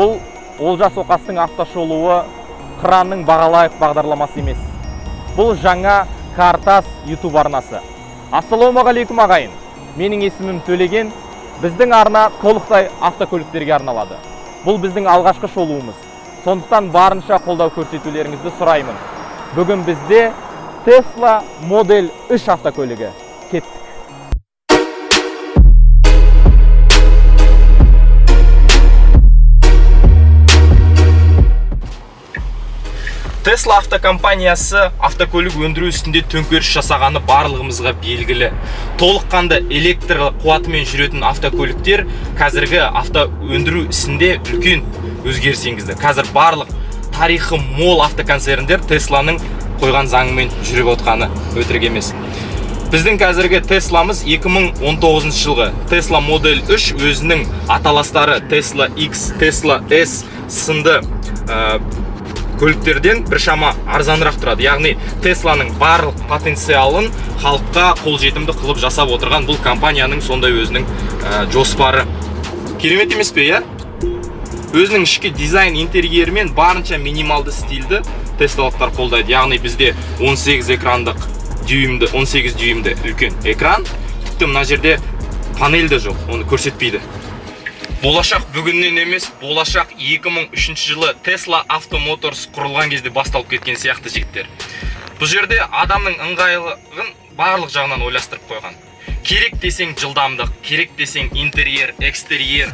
Бұл Олжас Оқастың автошолуы қыранның бағалайық бағдарламасы емес. Бұл жаңа Картас YouTube арнасы. Ассалаумағалейкум ағайын. Менің есімім Төлеген. Біздің арна толықтай автокөліктерге арналады. Бұл біздің алғашқы шолуымыз. Сондықтан барынша қолдау көрсетулеріңізді сұраймын. Бүгін бізде Tesla Model 3 автокөлігі. Кеттік. Tesla автокомпаниясы автокөлік өндіру үстінде төңкеріс жасағаны барлығымызға белгілі. Толыққанды электр қуатымен жүретін автокөліктер қазіргі авто өндіру ісінде үлкен өзгеріс енгізді. Қазір барлық тарихы мол автоконцерндер Тесланың қойған заңымен жүріп отқаны өтірік емес. Біздің қазіргі Tesla-мыз 2019 жылғы Tesla Model 3 өзінің аталастары Tesla X, Tesla S сынды көліктерден біршама арзанырақ тұрады. Яғни Тесланың барлық потенциалын халыққа қолжетімді қылып жасап отырған бұл компанияның сондай өзінің жоспары. Керемет емес пе, иә? Өзінің ішкі дизайн интерьерімен барынша минималды стильді Теслалықтар қолдайды. Яғни бізде 18 дюймді үлкен экран. Тіпті мына жерде панель де жоқ, оны көрсетпейді. Болашақ бүгіннен емес, болашақ 2003 жылы Tesla Auto Motors құрылған кезде басталып кеткен сияқты жігіттер. Бұл жерде адамның ыңғайлығын барлық жағынан ойластырып қойған. Керек десең жылдамдық, керек десең интерьер, экстерьер,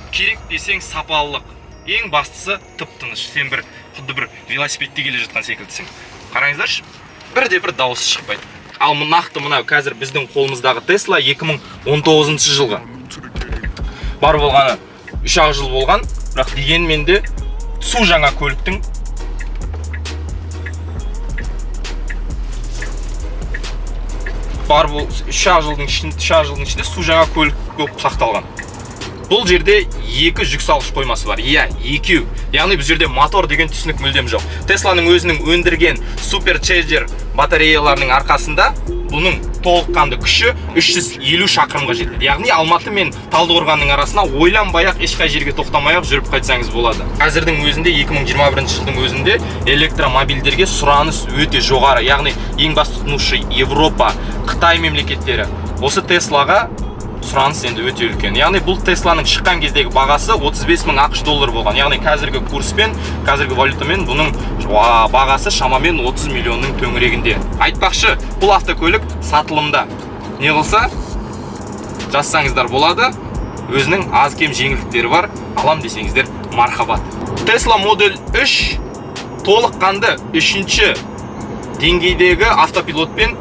керек десең сапалылық. Ең бастысы тып-тыныш. Сен құдды бір велосипедте келе жатқан секілдісің. Қараңыздаршы, бірде-бір дауысы шықпайды. Ал нақты мынау қазір біздің қолымыздағы Tesla 2019 жылғы. Бар болғаны 3 жыл болған, бірақ дегенмен де су жаңа көліктің бар бол 3 жылдың ішінде су жаңа көлік болып сақталған. Бұл жерде 2 жүк салғыш қоймасы бар. Иә, 2. Яғни бұл жерде мотор деген түсінік мүлдем жоқ. Тесланың өзінің өндірген суперчарджер батареяларының арқасында бұның толыққанды күші 350 шақырымға жетеді. Яғни Алматы мен Талдықорғанның арасына ойланбай-ақ ешқай жерге тоқтамай-ақ жүріп қайтсаңыз болады. Қазірдің өзінде 2021 жылдың өзінде электромобильдерге сұраныс өте жоғары. Яғни ең басты тұтынушы Европа, Қытай мемлекеттері. Осы Теслаға сұраныс енді өте үлкен. Яғни бұл Тесланың шыққан кездегі бағасы 35 мың ақш доллар болған. Яғни қазіргі курспен, қазіргі валютамен бұның бағасы шамамен 30 миллионның төңірегінде. Айтпақшы, бұл автокөлік сатылымда. Не қылса, жазсаңыздар болады. Өзінің аз-кем жеңілдіктері бар. Алам десеңіздер мархабат. Tesla Model 3 толыққанды 3-ші деңгейдегі автопилотпен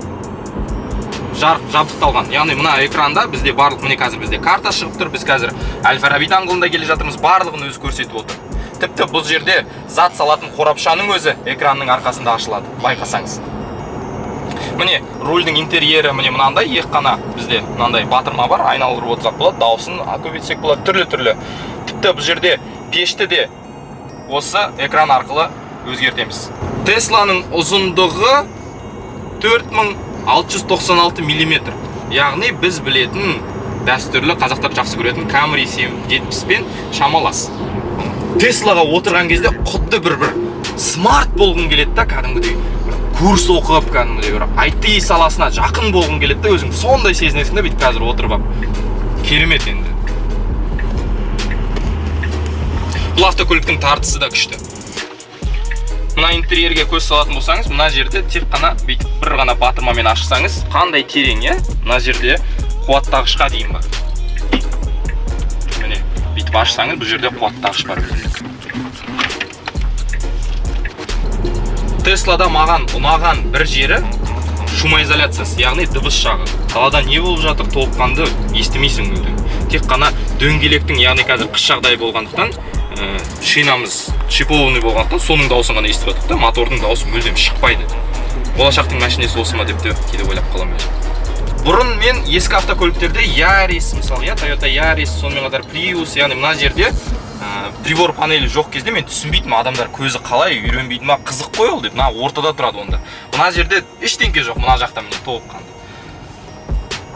жабдықталған. Яғни мына экранда бізде барлық, міне қазір бізде карта шығып тұр. Біз қазір Әл-Фараби даңғылында келе жатырмыз. Барлығын өзі көрсетіп отыр. Тіпті бұл жерде зат салатын қорапшаның өзі экранның арқасында ашылады. Байқасаңыз. Міне рульдің интерьері міне мынандай, ең қана бізде мынандай батырма бар, айналдырып отырсақ болады, дауысын көбейтсек болады, түрлі-түрлі. Тіпті бұл жерде пешті де осы экран арқылы өзгертеміз. Тесланың ұзындығы 4696 мм. Яғни біз білетін дәстүрлі қазақтар жақсы көретін Camry 70 пен шамалас. Теслаға отырған кезде құдды бір смарт болғың келеді да, кәдімгідей курс оқып, кәдімгідей бір IT саласына жақын болғың келеді да, өзің сондай сезінесің да, бүйтіп қазір отырып алып. Керемет енді. Бұл автокөліктің тартысы да күшті. Мына интерьерге көз салатын болсаңыз, мына жерде тек қана бір ғана батырмамен ашсаңыз, қандай терең, е? Мына жерде қуаттағышқа дейін бар. Міне, бүйтіп ашсаңыз, бұл жерде қуаттағыш бар. Теслада маған ұнаған бір жері шумоизоляциясы, яғни дыбыс жағы. Қалада не болып жатыр, толыққанды естімейсің мүлдем. Тек қана дөңгелектің, яғни қазір қыс жағдайы болғандықтан, шинамыз шипованный болғандықтан соның дауысын ғана естіп жатырмыз да, мотордың дауысы мүлдем шықпайды. Болашақтың машинесі осы ма деп те кейде ойлап қаламын. Бұрын мен ескі автокөліктерде Yaris, мысалы, Toyota Yaris, сонымен қатар Prius, яғни мына жерде прибор панелі жоқ кезде мен түсінбейтім, адамдар көзі қалай үйренбейді ма, қызық қой ол деп, мына ортада тұрады онда. Мына жерде ештеңке жоқ, мына жақта міне толыққанды.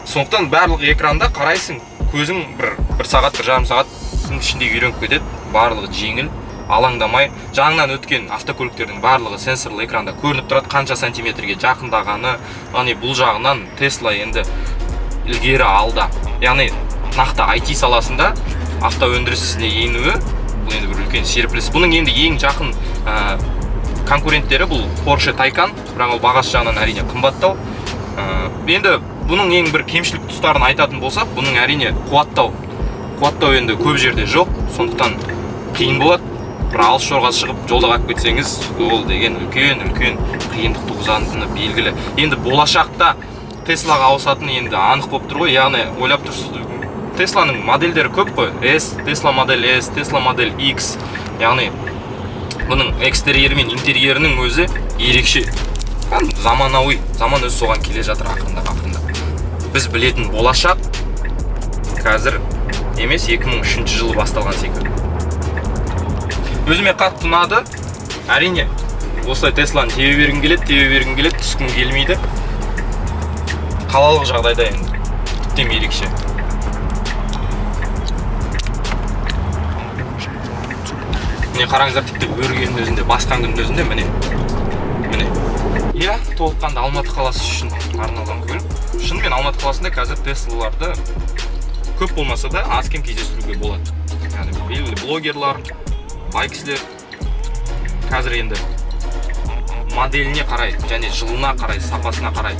Сондықтан барлық экранда қарайсың, көзің бір сағат, бір жарым сағат ішінде үйреніп кетеді. барлығы жеңіл, алаңдамай, жаңынан өткен автокөліктердің барлығы сенсорлы экранда көрініп тұрады, қанша сантиметрге жақындағаны. Яғни бұл жағынан Tesla енді ілгері алда. Яғни нақты IT саласында авто өндірісіне енуі бұл енді бір үлкен серпіліс. Бұның енді ең жақын конкуренттері бұл Porsche Taycan, бірақ ол бағасы жағынан әрине қымбаттау. Енді бұның ең бір кемшілік тұстарын айтатын болсақ, бұның әрине қуаттау енді көп жерде жоқ, сондықтан қиын болады. Бір алыс жолға шығып жолда қалып кетсеңіз, ол деген үлкен қиындық туғызатыны белгілі. Енді болашақта Теслаға ауысатыны енді анық болып тұр ғой. Яғни ойлап тұрсыз, Тесланың модельдері көп қой. Tesla модель S, Tesla модель X. Яғни бұның экстерьері мен интерьерінің өзі ерекше. Заманауи, заман өзі соған келе жатыр ақырында. Біз білетін болашақ қазір емес, 2003 жылы басталған секілді. Өзіме қатты ұнады. Әрине, осылай Тесланы тебе бергім келеді, түскім келмейді. Қалалық жағдайда енді тіптен ерекше. Міне қараңыздар, тіпті өргеннің өзінде, басқан күннің өзінде, міне. Иә, толыққанды Алматы қаласы үшін арналған көлік. Шынымен Алматы қаласында қазір Теслаларды көп болмаса да аз-кем кездестіруге болады. Яғни белгілі блогерлар, байксілер қазір енді моделіне қарай және жылына қарай, сапасына қарай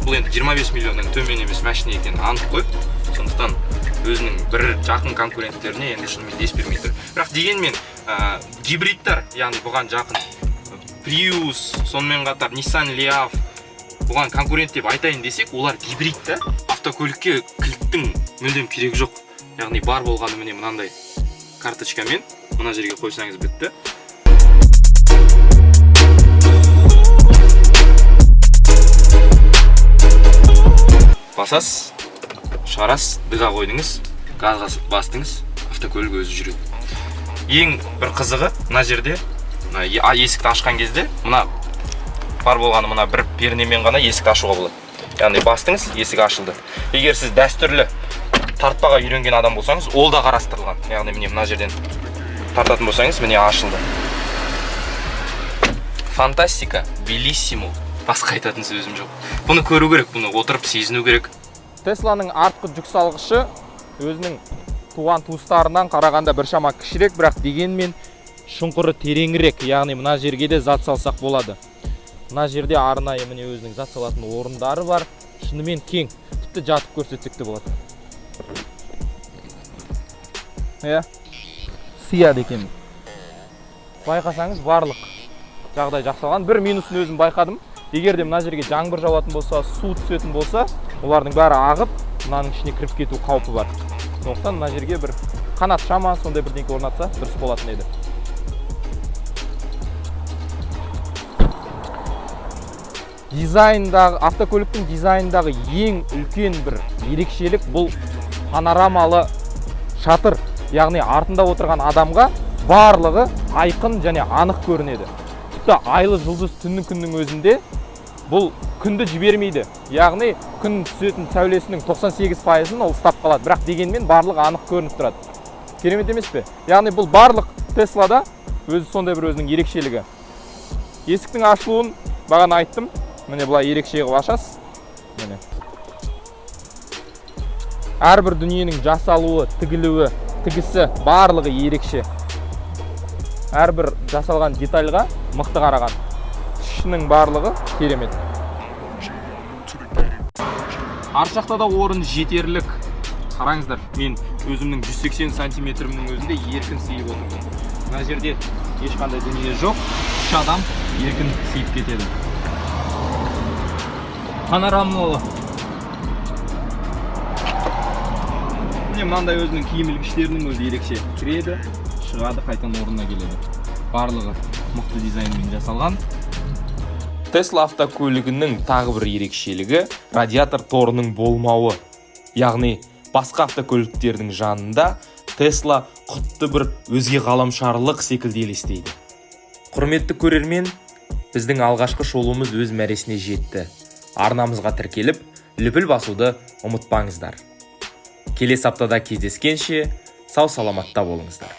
бұл енді 25 миллионнан төмен емес машина екені анық қой. Сондықтан өзінің бір жақын конкуренттеріне енді шынымен дес бермей тұр. Бірақ дегенмен гибридтер, яғни бұған жақын Prius, сонымен қатар Nissan Leaf бұған конкурент деп айтайын десек, олар гибридті. Автокөлікке кілттің мүлдем керегі жоқ. Яғни бар болғаны міне мынандай карточкамен мына жерге қойсаңыз бітті. Басасыз, шығарасыз, дыға қойдыңыз, газға бастыңыз, автокөлік өзі жүреді. Ең бір қызығы мына жерде есікті ашқан кезде мына бар болғаны мына бір пернемен ғана есікті ашуға болады. Яғни бастыңыз, есік ашылды. Егер сіз дәстүрлі тартпаға үйренген адам болсаңыз, ол да қарастырылған. Яғни міне мына жерден тартатын болсаңыз, міне ашылды. Фантастика, белиссимо. Басқа айтатын сөзім жоқ. Бұны көру керек, бұны отырып сезіну керек. Тесланың артқы жүк салғышы өзінің туған туыстарынан қарағанда біршама кішірек, бірақ дегенмен шұңқыры тереңірек. Яғни мына жерге де зат салсақ болады. Мына жерде арнайы міне өзінің зат салатын орындары бар. Шынымен кең. Тіпті жатып көрсетсек те болады. Сияды екен. Байқасаңыз барлық жағдай жақсалған. Бір минусын өзім байқадым. Егер де мына жерге жаңбыр жауатын болса, су түсетін болса, олардың бәрі ағып, мынаның ішіне кіріп кету қаупі бар. Сондықтан мына жерге бір қанат шама, сондай бірдеңке орнатса, дұрыс болатын еді. Автокөліктің дизайндағы ең үлкен бір ерекшелік бұл панорамалы шатыр. Яғни артында отырған адамға барлығы айқын және анық көрінеді. Тіпті айлы жұлдыз күннің өзінде бұл күнді жібермейді. Яғни күн түсетін сәулесінің 98%-ын ол ұстап қалады. Бірақ дегенмен барлығы анық көрініп тұрады. Керемет емес пе? Яғни бұл барлық Теслада өзі сондай бір өзінің ерекшелігі. Есіктің ашылуын бағана айттым. Міне бұлай ерекше қылып ашасыз. Міне. Әрбір дүниенің жасалуы, тігілуі, тігісі барлығы ерекше. Әрбір жасалған детальға мықты қараған. Ішінің барлығы керемет. Арт жақта да орын жетерлік. Қараңыздар, мен өзімнің 180 сантиметрімнің өзінде еркін сыйып отырмын. Мына жерде ешқандай дүние жоқ. Үш адам еркін сыйып кетеді. Панорамалы. Міне мынандай өзінің киім ілгіштерінің өзі ерекше. Кіреді, шығады, қайтадан орнына келеді. Барлығы мықты дизайнмен жасалған. Tesla автокөлігінің тағы бір ерекшелігі радиатор торының болмауы. Яғни басқа автокөліктердің жанында Tesla құтты бір өзге ғаламшарлық секілді елестейді. Құрметті көрермен, біздің алғашқы шолуымыз өз мәресіне жетті. Арнамызға тіркеліп, лүпіл басуды ұмытпаңыздар. Келесі аптада кездескенше сау саламатта болыңыздар.